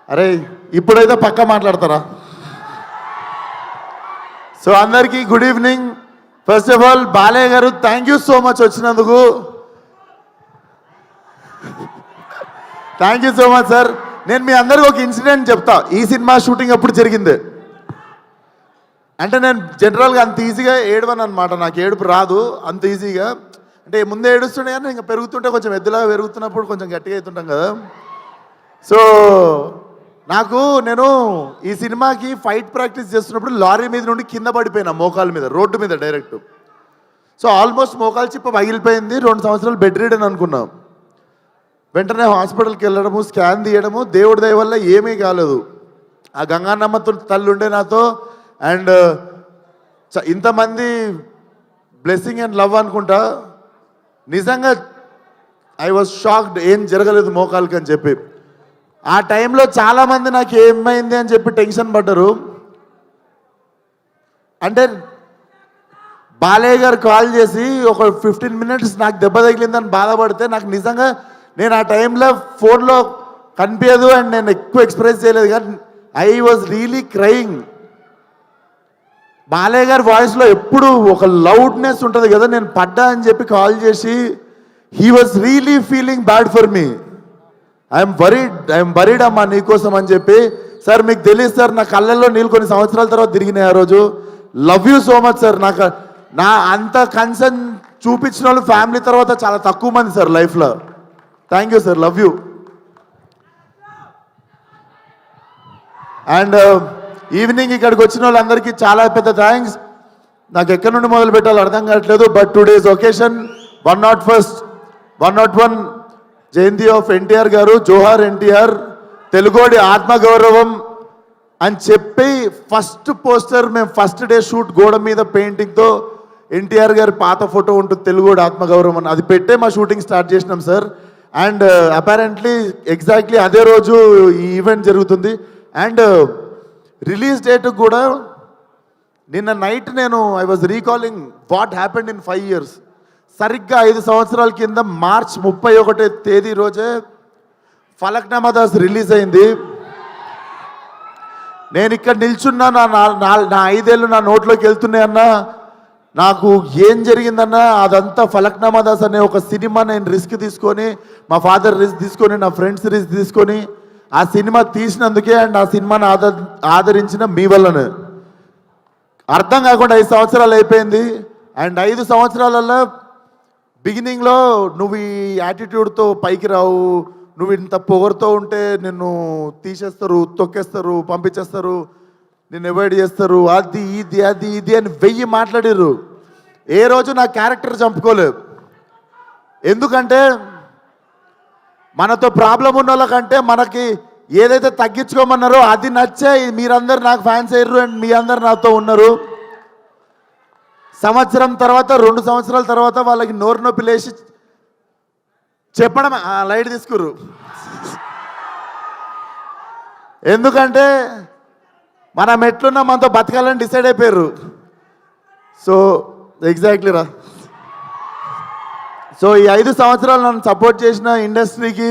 అరే ఇప్పుడైతే పక్క మాట్లాడతారా? సో అందరికీ good evening. First of all Balayya గారు థ్యాంక్ యూ సో మచ్ వచ్చినందుకు. Thank you so much sir. నేను మీ అందరికీ ఒక ఇన్సిడెంట్ చెప్తా. ఈ సినిమా షూటింగ్ అప్పుడు జరిగింది. అంటే నేను జనరల్గా అంత ఈజీగా ఏడవను అనమాట, నాకు ఏడుపు రాదు అంత ఈజీగా. అంటే ముందే ఏడుస్తుండే కానీ ఇంకా పెరుగుతుంటే కొంచెం ఎద్దులాగా పెరుగుతున్నప్పుడు కొంచెం గట్టిగా అవుతుంటాం కదా. సో నేను ఈ సినిమాకి ఫైట్ ప్రాక్టీస్ చేస్తున్నప్పుడు లారీ మీద నుండి కింద పడిపోయినా, మోకాల మీద, రోడ్డు మీద డైరెక్ట్. సో ఆల్మోస్ట్ మోకాలు చిప్ప పగిలిపోయింది. 2 సంవత్సరాలు బెడ్ రీడ్ అని అనుకున్నాం. వెంటనే హాస్పిటల్కి వెళ్ళడము, స్కాన్ తీయడము, దేవుడి దయ వల్ల ఏమీ కాలేదు. ఆ గంగానమ్మ తల్లి ఉండే నాతో. అండ్ ఇంతమంది బ్లెస్సింగ్ అండ్ లవ్ అనుకుంటా. నిజంగా ఐ వాజ్ షాక్డ్, ఏం జరగలేదు మోకాలకి అని చెప్పి. ఆ టైంలో చాలామంది నాకు ఏమైంది అని చెప్పి టెన్షన్ పడ్డారు. అంటే బాలయ్య గారు కాల్ చేసి ఒక 15 మినిట్స్ నాకు దెబ్బ తగిలిందని బాధపడితే నాకు నిజంగా నేను ఆ టైంలో ఫోన్లో కనిపించదు అండ్ నేను ఎక్కువ ఎక్స్ప్రెస్ చేయలేదు, కానీ I was really crying. Balayya గారి వాయిస్లో ఎప్పుడు ఒక లౌడ్నెస్ ఉంటుంది కదా. నేను పడ్డా అని చెప్పి కాల్ చేసి he was really feeling bad for me. I'm worried అమ్మా నీకోసం అని చెప్పి. సార్ మీకు తెలియదు సార్, నా కళ్ళల్లో నీళ్ళు కొన్ని సంవత్సరాల తర్వాత తిరిగినాయి ఆ రోజు. Love you so much sir. నా అంత కన్సర్న్ చూపించిన వాళ్ళు ఫ్యామిలీ తర్వాత చాలా తక్కువ మంది సార్ లైఫ్లో. Thank you sir, love you. And evening ఇక్కడికి వచ్చిన వాళ్ళందరికీ చాలా పెద్ద థ్యాంక్స్. నాకు ఎక్కడి నుండి మొదలు పెట్టాలో అర్థం కావట్లేదు. బట్ టుడేస్ ఒకేషన్ 101 జయంతి ఆఫ్ ఎన్టీఆర్ గారు. జోహార్ ఎన్టీఆర్, తెలుగోడి ఆత్మగౌరవం అని చెప్పి ఫస్ట్ పోస్టర్ మేము ఫస్ట్ డే షూట్ గోడ మీద పెయింటింగ్తో ఎన్టీఆర్ గారి పాత ఫోటో ఉంటుంది, తెలుగోడి ఆత్మగౌరవం అని, అది పెట్టే మా షూటింగ్ స్టార్ట్ చేసినాం సార్. అండ్ అపారెంట్లీ ఎగ్జాక్ట్లీ అదే రోజు ఈ ఈవెంట్ జరుగుతుంది. అండ్ రిలీజ్ డేట్ కూడా నిన్న night I was recalling what happened in 5 years. సరిగ్గా 5 సంవత్సరాల కింద మార్చ్ 31వ తేదీ రోజే ఫలక్నామా దాస్ రిలీజ్ అయింది. నేను ఇక్కడ నిల్చున్నా, నా 5 ఏళ్ళు నా నోట్లోకి వెళ్తున్నాయన్నా. నాకు ఏం జరిగిందన్నా అదంతా ఫలక్నామా దాస్ అనే ఒక సినిమా నేను రిస్క్ తీసుకొని, మా ఫాదర్ రిస్క్ తీసుకొని, నా ఫ్రెండ్స్ రిస్క్ తీసుకొని ఆ సినిమా తీసినందుకే అండ్ ఆ సినిమాని ఆదరించిన మీ వల్లనే. అర్థం కాకుండా 5 సంవత్సరాలు అయిపోయింది. అండ్ 5 సంవత్సరాలలో బిగినింగ్లో నువ్వు ఈ యాటిట్యూడ్తో పైకి రావు, నువ్వు ఇంత పొగరుతో ఉంటే నిన్ను తీసేస్తారు, తొక్కేస్తారు, పంపించేస్తారు, నిన్ను అవాయిడ్ చేస్తారు, అది ఇది అని 1000 మాట్లాడారు. ఏ రోజు నా క్యారెక్టర్ చంపుకోలేదు. ఎందుకంటే మనతో ప్రాబ్లం ఉన్న వాళ్ళకంటే మనకి ఏదైతే తగ్గించుకోమన్నారో అది నచ్చే మీరందరూ నాకు ఫ్యాన్స్ అయ్యారు అండ్ మీ అందరు నాతో ఉన్నారు. సంవత్సరం తర్వాత 2 సంవత్సరాల తర్వాత వాళ్ళకి నోరు నొప్పి లేచి చెప్పడం లైట్ తీసుకురు. ఎందుకంటే మనం ఎట్లున్నా మనతో బతకాలని డిసైడ్ అయిపోయారు. సో ఎగ్జాక్ట్లీ రా. సో ఈ 5 సంవత్సరాలు నన్ను సపోర్ట్ చేసిన ఇండస్ట్రీకి,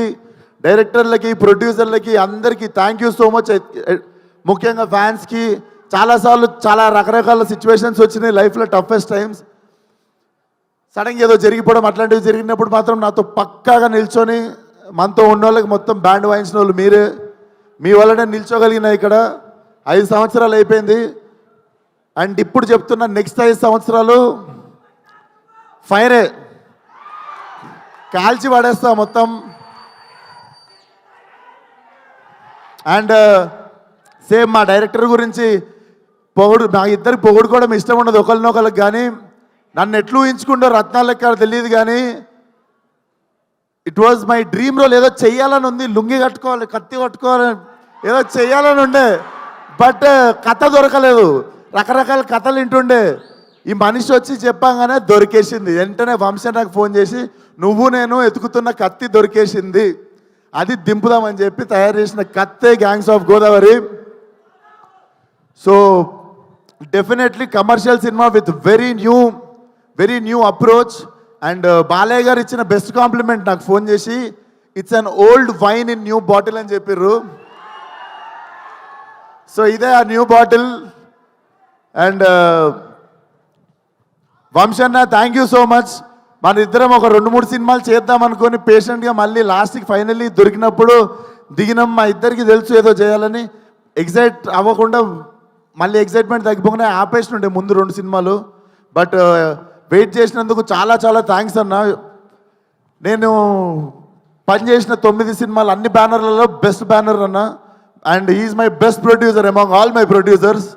డైరెక్టర్లకి, ప్రొడ్యూసర్లకి అందరికీ థ్యాంక్ యూ సో మచ్. ముఖ్యంగా ఫ్యాన్స్కి. చాలాసార్లు చాలా రకరకాల సిచ్యువేషన్స్ వచ్చినాయి లైఫ్లో, టఫెస్ట్ టైమ్స్. సడన్గా ఏదో జరిగిపోవడం అట్లాంటివి జరిగినప్పుడు మాత్రం నాతో పక్కాగా నిల్చొని మనతో ఉన్న వాళ్ళకి మొత్తం బ్యాండ్ వాయించిన వాళ్ళు మీరే. మీ వల్లనే నిల్చోగలిగిన ఇక్కడ. 5 సంవత్సరాలు అయిపోయింది. అండ్ ఇప్పుడు చెప్తున్నా, నెక్స్ట్ 5 సంవత్సరాలు ఫైరే, కాల్చి పడేస్తా మొత్తం. అండ్ సేమ్ మా డైరెక్టర్ గురించి నా ఇద్దరికి పొగుడుకోవడం ఇష్టం ఉండదు ఒకరినొకరికి, కానీ నన్ను ఎట్లు ఊహించుకుంటో రత్నాలు లెక్క తెలియదు, కానీ it was my dream role. ఏదో చెయ్యాలని ఉంది, లుంగి కట్టుకోవాలి, కత్తి కట్టుకోవాలి, ఏదో చెయ్యాలని ఉండే. బట్ కథ దొరకలేదు. రకరకాల కథలు వింటుండే. ఈ మనిషి వచ్చి చెప్పంగానే దొరికేసింది. వెంటనే వంశీ నాకు ఫోన్ చేసి, నువ్వు నేను ఎతుకుతున్న కత్తి దొరికేసింది, అది దింపుదామని చెప్పి తయారు చేసిన కత్తే gangs of Godavari. So definitely commercial cinema with very new approach. And Balayya garu ఇచ్చిన బెస్ట్ కాంప్లిమెంట్ నాకు ఫోన్ చేసి, it's an old wine in new bottle అని చెప్పారు. సో ఇదే ఆ new bottle. And Vamshanna thank you so much. మన ఇద్దరం ఒక 2-3 సినిమాలు చేద్దాం అనుకొని పేషెంట్గా మళ్ళీ లాస్ట్కి ఫైనల్లీ దొరికినప్పుడు దిగినాం. మా ఇద్దరికి తెలుసు ఏదో చేయాలని. ఎగ్జైట్ అవ్వకుండా మళ్ళీ ఎగ్జైట్మెంట్ తగ్గిపోకుండా ఆపేసినుండే ముందు 2 సినిమాలు. బట్ వెయిట్ చేసినందుకు చాలా చాలా థ్యాంక్స్ అన్న. నేను పనిచేసిన 9 సినిమాలు అన్ని బ్యానర్లలో బెస్ట్ బ్యానర్ అన్న. And he's my best producer among all my producers.